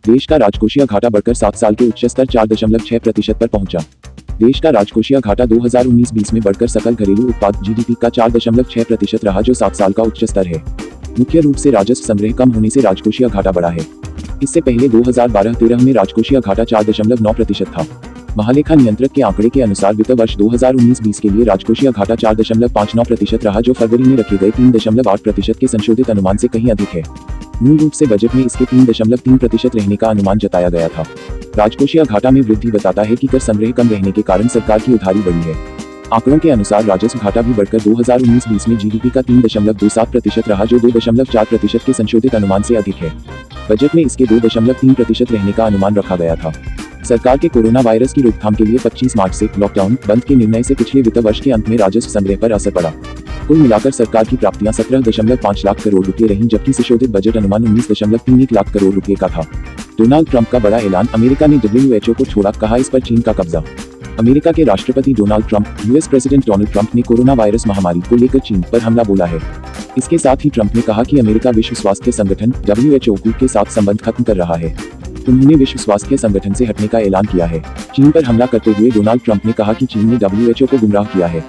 देश का राजकोषीय घाटा बढ़कर 7 साल के उच्च स्तर 4.6% पर पहुंचा। देश का राजकोषीय घाटा 2019-20 में बढ़कर सकल घरेलू उत्पाद जीडीपी का 4.6% रहा, जो 7 साल का उच्च स्तर है। मुख्य रूप से राजस्व संग्रह कम होने से राजकोषीय घाटा बढ़ा है। इससे पहले 2012-13 में राजकोषीय घाटा 4.9% था। महालेखा नियंत्रक के आंकड़े के अनुसार वित्त वर्ष 2019-20 के लिए राजकोषीय घाटा 4.59% रहा, जो फरवरी में रखे गए 3.8% के संशोधित अनुमान से कहीं अधिक है। मूल रूप से बजट में इसके 3.3% रहने का अनुमान जताया गया था। राजकोषीय घाटा में वृद्धि बताता है कि कर संग्रह कम रहने के कारण सरकार की उधारी बढ़ी है। आंकड़ों के अनुसार राजस्व घाटा भी बढ़कर 2019-20 में जीडीपी का 3.27% रहा, जो 2.4% के संशोधित अनुमान से अधिक है। बजट में इसके 2.3% रहने का अनुमान रखा गया था। सरकार के कोरोना वायरस की रोकथाम के लिए 25 मार्च से लॉकडाउन बंद के निर्णय से पिछले वित्त वर्ष के अंत में राजस्व संग्रह पर असर पड़ा। कुल मिलाकर सरकार की प्राप्तियां 17.5 लाख करोड़ रुपए रहीं, जबकि संशोधित बजट अनुमान 19.31 लाख करोड़ रुपए का था। डोनाल्ड ट्रंप का बड़ा ऐलान, अमेरिका ने WHO को छोड़ा, कहा इस पर चीन का कब्जा। अमेरिका के राष्ट्रपति Donald Trump, US president Donald Trump ने कोरोना वायरस महामारी को लेकर चीन पर हमला बोला है। इसके साथ ही ट्रंप ने कहा कि अमेरिका विश्व स्वास्थ्य संगठन WHO के साथ संबंध खत्म कर रहा है। उन्होंने विश्व स्वास्थ्य संगठन से हटने का ऐलान किया है। चीन पर हमला करते हुए डोनाल्ड ट्रंप ने कहा कि चीन ने WHO को गुमराह किया है।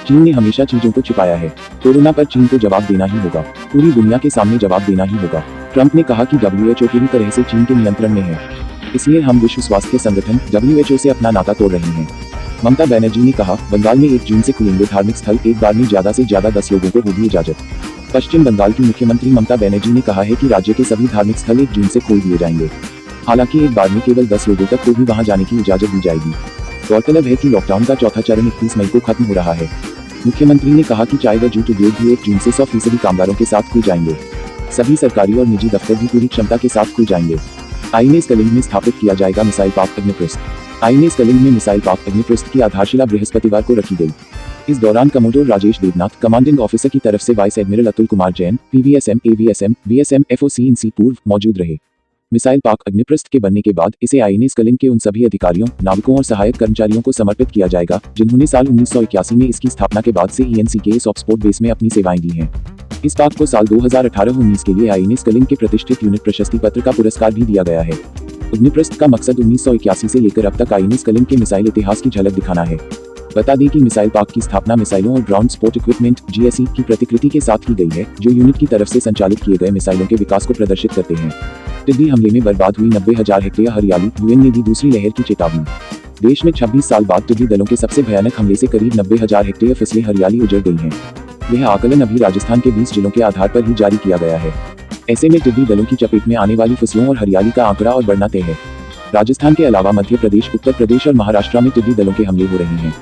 चीन ने हमेशा चीजों को छिपाया है। कोरोना पर चीन को जवाब देना ही होगा, पूरी दुनिया के सामने जवाब देना ही होगा। ट्रंप ने कहा कि WHO पूरी तरह से चीन के नियंत्रण में है, इसलिए हम विश्व स्वास्थ्य संगठन WHO से अपना नाता तोड़ रहे हैं। ममता बनर्जी ने कहा, बंगाल में 1 जून से खुलेंगे धार्मिक स्थल, एक बार में ज्यादा से ज्यादा 10 लोगों को होगी इजाजत। पश्चिम बंगाल की मुख्यमंत्री ममता बनर्जी ने कहा है कि राज्य के सभी धार्मिक स्थल 1 जून से खोल दिए जाएंगे। हालांकि एक बार में केवल 10 लोगों तक को भी वहां जाने की इजाजत दी जाएगी। गौरतलब है कि लॉकडाउन का चौथा चरण 31 मई को खत्म हो रहा है। मुख्यमंत्री ने कहा कि चाय व जूट उद्योग भी 1 जून से 100% कामगारों के साथ खुल जाएंगे। सभी सरकारी और निजी दफ्तर भी पूरी क्षमता के साथ खुल जाएंगे। आईएनएस कलिंग में स्थापित किया जाएगा मिसाइल पार्क अग्निपृष्ठ। आईएनएस कलिंग में मिसाइल पार्क अग्निपृष्ठ की आधारशिला बृहस्पतिवार को रखी गई। इस दौरान commodore Rajesh Devnath, commanding officer की तरफ से vice admiral Atul Kumar Jain, PVSM, AVSM, VSM, FOC पूर्व मौजूद रहे। मिसाइल पार्क अग्निपृष्ठ के बनने के बाद इसे आईएनएस कलिंग के उन सभी अधिकारियों, नाविकों और सहायक कर्मचारियों को समर्पित किया जाएगा जिन्होंने साल 1981 में इसकी स्थापना के बाद से ENC के इस ऑफस्पोर्ट बेस में अपनी सेवाएं दी हैं। इस पार्क को साल 2018-19 के लिए आईएनएस कलिंग के प्रतिष्ठित यूनिट प्रशस्ति पत्र का पुरस्कार भी दिया गया है। अग्निपृष्ठ का मकसद 1981 से लेकर अब तक आईएनएस कलिंग के मिसाइल इतिहास की झलक दिखाना है। बता दें कि मिसाइल पार्क की स्थापना मिसाइलों और ग्राउंड सपोर्ट इक्विपमेंट GSE की प्रतिकृति के साथ की गई है, जो यूनिट की तरफ से संचालित किए गए मिसाइलों के विकास को प्रदर्शित करते हैं। टिड्डी हमले में बर्बाद हुई 90,000 हेक्टेयर हरियाली, यूएन ने दी दूसरी लहर की चेतावनी। देश में 26 साल बाद टिड्डी दलों के सबसे भयानक हमले से करीब 90,000 हेक्टेयर फसलें हरियाली उजड़ गई हैं। यह आकलन अभी राजस्थान के 20 जिलों के आधार पर ही जारी किया गया है। ऐसे में टिड्डी दलों की चपेट में आने वाली फसलों और हरियाली का आंकड़ा और बढ़ना तय है। राजस्थान के अलावा मध्य प्रदेश, उत्तर प्रदेश और महाराष्ट्र में टिड्डी दलों के हमले हो रहे हैं।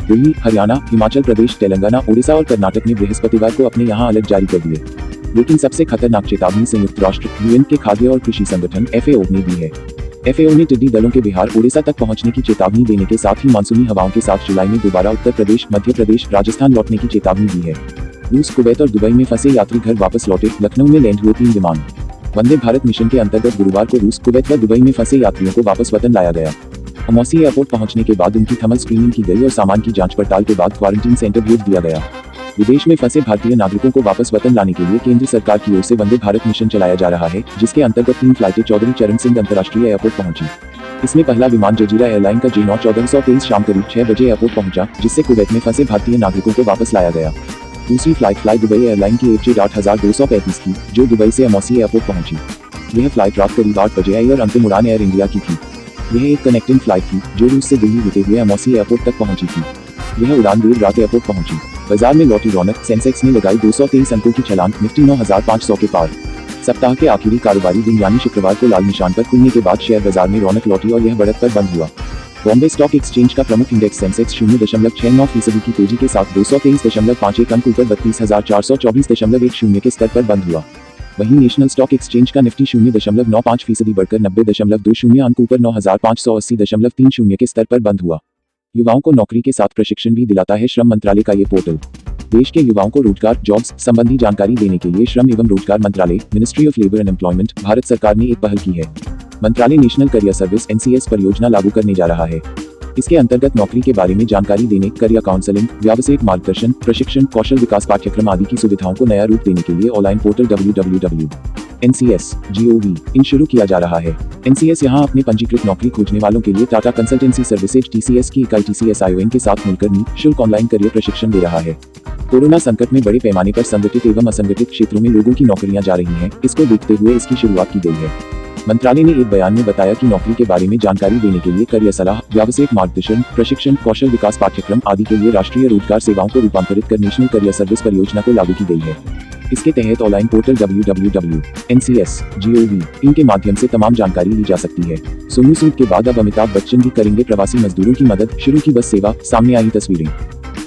दिल्ली, हरियाणा, हिमाचल प्रदेश, तेलंगाना, ओडिशा और कर्नाटक ने बृहस्पतिवार को अपने यहाँ अलर्ट जारी कर दिए। लेकिन सबसे खतरनाक चेतावनी संयुक्त राष्ट्र यूएन के खाद्य और कृषि संगठन FAO ने दी है। FAO ने टिड्डी दलों के बिहार, ओडिशा तक पहुंचने की चेतावनी देने के साथ ही मानसूनी हवाओं के साथ जुलाई में दोबारा उत्तर प्रदेश, मध्य प्रदेश, राजस्थान लौटने की चेतावनी दी है। रूस, कुवैत और दुबई में फंसे यात्री घर वापस लौटे, लखनऊ में लैंड हुए 3 विमान। वंदे भारत मिशन के अंतर्गत गुरुवार को रूस, कुवैत व दुबई में फंसे यात्रियों को वापस वतन लाया गया। अमौसी एयरपोर्ट पहुंचने के बाद उनकी थर्मल स्क्रीनिंग की गई और सामान की जांच पड़ताल के बाद क्वारंटीन सेंटर भेज दिया गया। विदेश में फंसे भारतीय नागरिकों को वापस वतन लाने के लिए केंद्र सरकार की ओर से वंदे भारत मिशन चलाया जा रहा है, जिसके अंतर्गत 3 फ्लाइटें चौधरी चरण सिंह अंतर्राष्ट्रीय एयरपोर्ट पहुंची। इसमें पहला विमान जजीरा एयरलाइन का J9 1423 शाम करीब 6 बजे एयरपोर्ट पहुंचा, जिससे कुवैत में फंसे भारतीय नागरिकों को वापस लाया गया। दूसरी फ्लाइट फ्लाई दुबई एयरलाइन की AFJ 8235 थी, जो दुबई से अमौसी एयरपोर्ट पहुंची। यह फ्लाइट रात करीब 8 बजे आई और अंतिम उड़ान एयर इंडिया की थी। यह एक कनेक्टिंग फ्लाइट थी जो रूस से दिल्ली होते हुए अमौसी एयरपोर्ट तक पहुंची थी। यह उड़ान देर रात एयरपोर्ट पहुंची। बाजार में लौटी रौनक, सेंसेक्स ने लगाई 223 अंकों की छलांग, निफ्टी 9500 के पार। सप्ताह के आखिरी कारोबारी दिन यानी शुक्रवार को लाल निशान पर खुलने के बाद शेयर बाजार में रौनक लौटी और यह बढ़त पर बंद हुआ। बॉम्बे स्टॉक एक्सचेंज का प्रमुख इंडेक्स सेंसेक्स 0.69% की तेजी के साथ 223.51 अंक ऊपर 32,424.10 के स्तर पर बंद हुआ। वहीं नेशनल स्टॉक एक्सचेंज का निफ्टी 0.95% बढ़कर 90.20 अंक ऊपर 9,580.30 के स्तर पर बंद हुआ। युवाओं को नौकरी के साथ प्रशिक्षण भी दिलाता है श्रम मंत्रालय का ये पोर्टल। देश के युवाओं को रोजगार, जॉब्स संबंधी जानकारी देने के लिए श्रम एवं रोजगार मंत्रालय, ministry of labour and employment, Bharat सरकार ने एक पहल की है। मंत्रालय नेशनल करियर सर्विस NCS परियोजना लागू करने जा रहा है। इसके अंतर्गत नौकरी के बारे में जानकारी देने, करियर काउंसलिंग, व्यावसायिक मार्गदर्शन, प्रशिक्षण, कौशल विकास पाठ्यक्रम आदि की सुविधाओं को नया रूप देने के लिए ऑनलाइन पोर्टल www.ncs.gov.in शुरू किया जा रहा है। NCS यहां अपने पंजीकृत नौकरी खोजने वालों के लिए टाटा कंसल्टेंसी सर्विसेज TCS की इकाई TCS ION के साथ मिलकर निःशुल्क ऑनलाइन करियर प्रशिक्षण दे रहा है। कोरोना संकट में बड़े पैमाने पर संगठित एवं असंगठित क्षेत्रों में लोगों की नौकरियां जा रही हैं, इसको देखते हुए इसकी शुरुआत की गई है। मंत्रालय ने एक बयान में बताया कि नौकरी के बारे में जानकारी देने के लिए करियर सलाह, व्यावसायिक मार्गदर्शन, प्रशिक्षण, कौशल विकास पाठ्यक्रम आदि के लिए राष्ट्रीय रोजगार सेवाओं को रूपांतरित कर नेशनल करियर सर्विस परियोजना को लागू की गई है। इसके तहत ऑनलाइन पोर्टल www.ncs.gov.in के माध्यम से तमाम जानकारी ली जा सकती है। सोनू सूद के बाद अब अमिताभ बच्चन भी करेंगे प्रवासी मजदूरों की मदद, शुरू की बस सेवा, सामने आई तस्वीरें।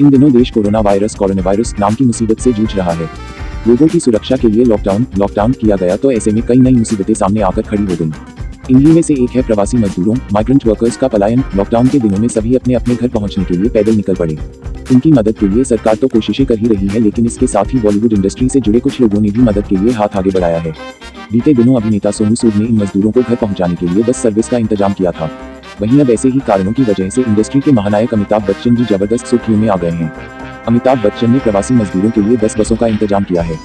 इन दिनों देश कोरोना वायरस नाम की मुसीबत से जूझ रहा है। लोगों की सुरक्षा के लिए लॉकडाउन किया गया, तो ऐसे में कई नई मुसीबतें सामने आकर खड़ी हो गईं। इन्हीं में से एक है प्रवासी मजदूरों, माइग्रेंट वर्कर्स का पलायन। लॉकडाउन के दिनों में सभी अपने अपने घर पहुंचने के लिए पैदल निकल पड़े। उनकी मदद के लिए सरकार तो कोशिशें कर ही रही है, लेकिन इसके साथ ही बॉलीवुड इंडस्ट्री से जुड़े कुछ लोगों ने भी मदद के लिए हाथ आगे बढ़ाया है। बीते दिनों अभिनेता सोनू सूद ने इन मजदूरों को घर पहुंचाने के लिए बस सर्विस का इंतजाम किया था। वहीं अब ऐसे ही कारणों की वजह से इंडस्ट्री के महानायक अमिताभ बच्चन भी जबरदस्त सुर्खियों में आ गए हैं। अमिताभ बच्चन ने प्रवासी मजदूरों के लिए 10 बसों का इंतजाम किया है।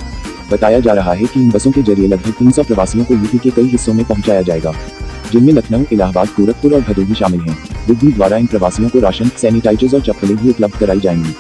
बताया जा रहा है कि इन बसों के जरिए लगभग 300 प्रवासियों को यूपी के कई हिस्सों में पहुंचाया जाएगा, जिनमें लखनऊ, इलाहाबाद, गोरखपुर और भदोही शामिल हैं। विधि द्वारा इन प्रवासियों को राशन, सैनिटाइजर्स और चप्पलें भी उपलब्ध कराई जाएंगी।